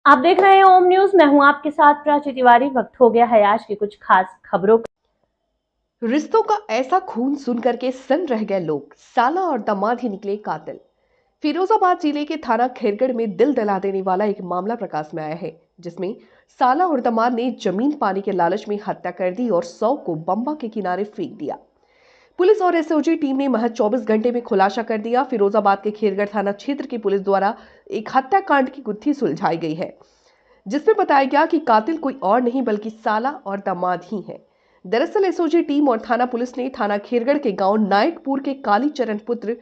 आप देख रहे हैं ओम न्यूज। मैं हूं आपके साथ प्राची तिवारी। वक्त हो गया है आज की कुछ खास खबरों का। रिश्तों का ऐसा खून सुन करके सन रह गए लोग। साला और दामाद ही निकले कातिल। फिरोजाबाद जिले के थाना खैरगढ़ में दिल दहला देने वाला एक मामला प्रकाश में आया है, जिसमें साला और दामाद ने जमीन पाने के लालच में हत्या कर दी और 100 को बंबा के किनारे फेंक दिया। पुलिस और एसओजी टीम ने महज 24 घंटे में खुलासा कर दिया। फिरोजाबाद के खैरगढ़ थाना क्षेत्र की पुलिस द्वारा एक हत्याकांड की गुत्थी सुलझाई गई है, जिसमें बताया गया कि कातिल कोई और नहीं बल्कि साला और दामाद ही है। दरअसल एसओजी टीम और थाना पुलिस ने थाना खैरगढ़ के गांव नायकपुर के कालीचरण पुत्र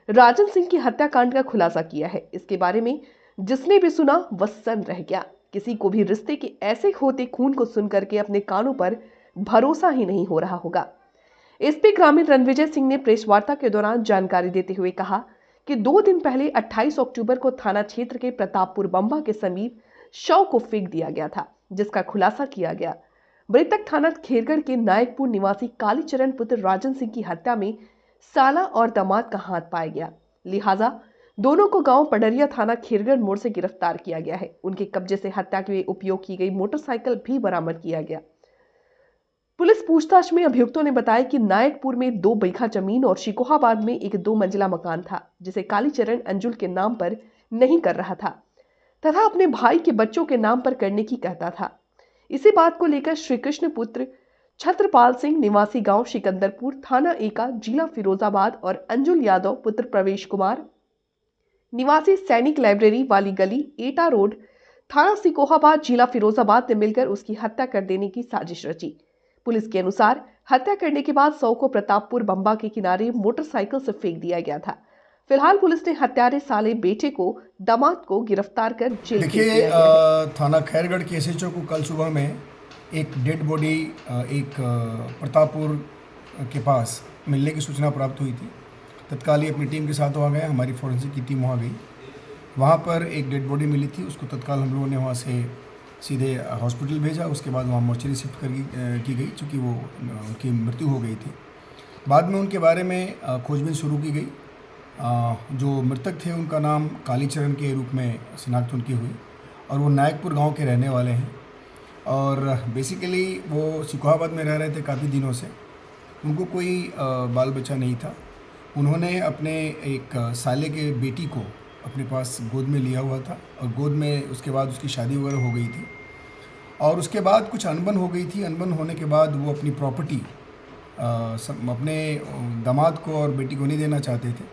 राजन सिंह की हत्याकांड का खुलासा किया है। इसके बारे में जिसने भी सुना वह सन रह गया। किसी को भी रिश्ते के ऐसे होते खून को सुनकर के अपने कानों पर भरोसा ही नहीं हो रहा होगा। एसपी ग्रामीण रणविजय सिंह ने प्रेस वार्ता के दौरान जानकारी देते हुए कहा कि 2 दिन पहले 28 अक्टूबर को थाना क्षेत्र के प्रतापपुर बंबा के समीप शव को फेंक दिया गया था, जिसका खुलासा किया गया। मृतक थाना खैरगढ़ के नायकपुर निवासी कालीचरण पुत्र राजन सिंह की हत्या में साला और दामाद का हाथ पाया गया। लिहाजा दोनों को गांव पडरिया थाना खैरगढ़ मोड़ से गिरफ्तार किया गया है। उनके कब्जे से हत्या के लिए उपयोग की गई मोटरसाइकिल भी बरामद किया गया। पुलिस पूछताछ में अभियुक्तों ने बताया कि नायकपुर में 2 बीघा जमीन और शिकोहाबाद में एक 2 मंजिला मकान था, जिसे कालीचरण अंजुल के नाम पर नहीं कर रहा था तथा अपने भाई के बच्चों के नाम पर करने की कहता था। इसी बात को लेकर श्री कृष्ण पुत्र छत्रपाल सिंह निवासी गांव सिकंदरपुर थाना एका जिला फिरोजाबाद और अंजुल यादव पुत्र प्रवेश कुमार निवासी सैनिक लाइब्रेरी वाली गली एटा रोड थाना सिकोहाबाद जिला फिरोजाबाद ने मिलकर उसकी हत्या कर देने की साजिश रची। पुलिस के अनुसार हत्या करने के बाद 100 को प्रतापपुर बंबा के किनारे मोटरसाइकिल से फेंक दिया गया था। फिलहाल पुलिस ने हत्यारे साले बेटे को दामाद को गिरफ्तार कर जेल भेज दिया गया है। थाना खैरगढ़ के एसएचओ को कल सुबह में एक डेड बॉडी एक प्रतापपुर के पास मिलने की सूचना प्राप्त हुई थी। तत्काल ही अपनी टीम के साथ वहाँ गए। हमारी फोरेंसिक की टीम वहाँ गई। वहाँ पर एक डेड बॉडी मिली थी। उसको तत्काल हम लोगों ने वहाँ से सीधे हॉस्पिटल भेजा। उसके बाद वहाँ मोर्चरी शिफ्ट की गई, चूँकि वो उनकी मृत्यु हो गई थी। बाद में उनके बारे में खोजबीन शुरू की गई। जो मृतक थे उनका नाम कालीचरण के रूप में शिनाख्त उनकी हुई और वो नायकपुर गांव के रहने वाले हैं और बेसिकली वो सिकोहाबाद में रह रहे थे काफ़ी दिनों से। उनको कोई बाल बच्चा नहीं था। उन्होंने अपने एक साले के बेटी को अपने पास गोद में लिया हुआ था और गोद में उसके बाद उसकी शादी वगैरह हो गई थी और उसके बाद कुछ अनबन हो गई थी। अनबन होने के बाद वो अपनी प्रॉपर्टी अपने दामाद को और बेटी को नहीं देना चाहते थे,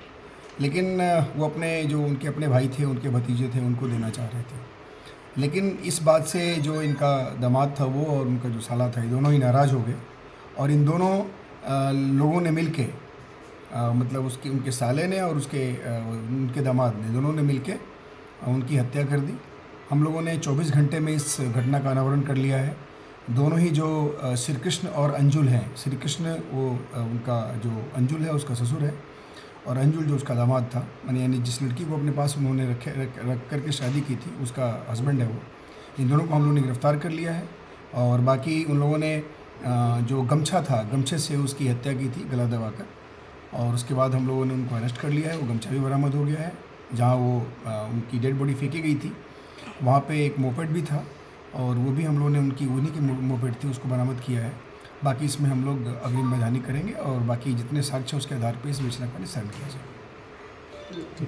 लेकिन वो अपने जो उनके अपने भाई थे, उनके भतीजे थे, उनको देना चाह रहे थे। लेकिन इस बात से जो इनका दामाद था वो और उनका जो साला था, ये दोनों ही नाराज़ हो गए और इन दोनों लोगों ने मिल के मतलब उनके साले ने और उनके दामाद ने, दोनों ने मिल के उनकी हत्या कर दी। हम लोगों ने 24 घंटे में इस घटना का अनावरण कर लिया है। दोनों ही जो श्री कृष्ण और अंजुल हैं, श्री कृष्ण वो उनका जो अंजुल है उसका ससुर है और अंजुल जो उसका दामाद था, यानी जिस लड़की को अपने पास उन्होंने रख करके शादी की थी उसका हस्बैंड है वो। इन दोनों को हम लोगों ने गिरफ़्तार कर लिया है और बाकी उन लोगों ने जो गमछा था, गमछे से उसकी हत्या की थी गला दबाकर और उसके बाद हम लोगों ने उनको अरेस्ट कर लिया है। वो गमछा भी बरामद हो गया है। जहाँ वो उनकी डेड बॉडी फेंकी गई थी वहाँ पे एक मोपेड भी था और वो भी हम लोगों ने उन्हीं की मोपेड थी, उसको बरामद किया है। बाकी इसमें हम लोग अग्रिम मैदानी करेंगे और बाकी जितने साक्ष्य उसके आधार पर इस विवेचना का निस्तारण किया जाए।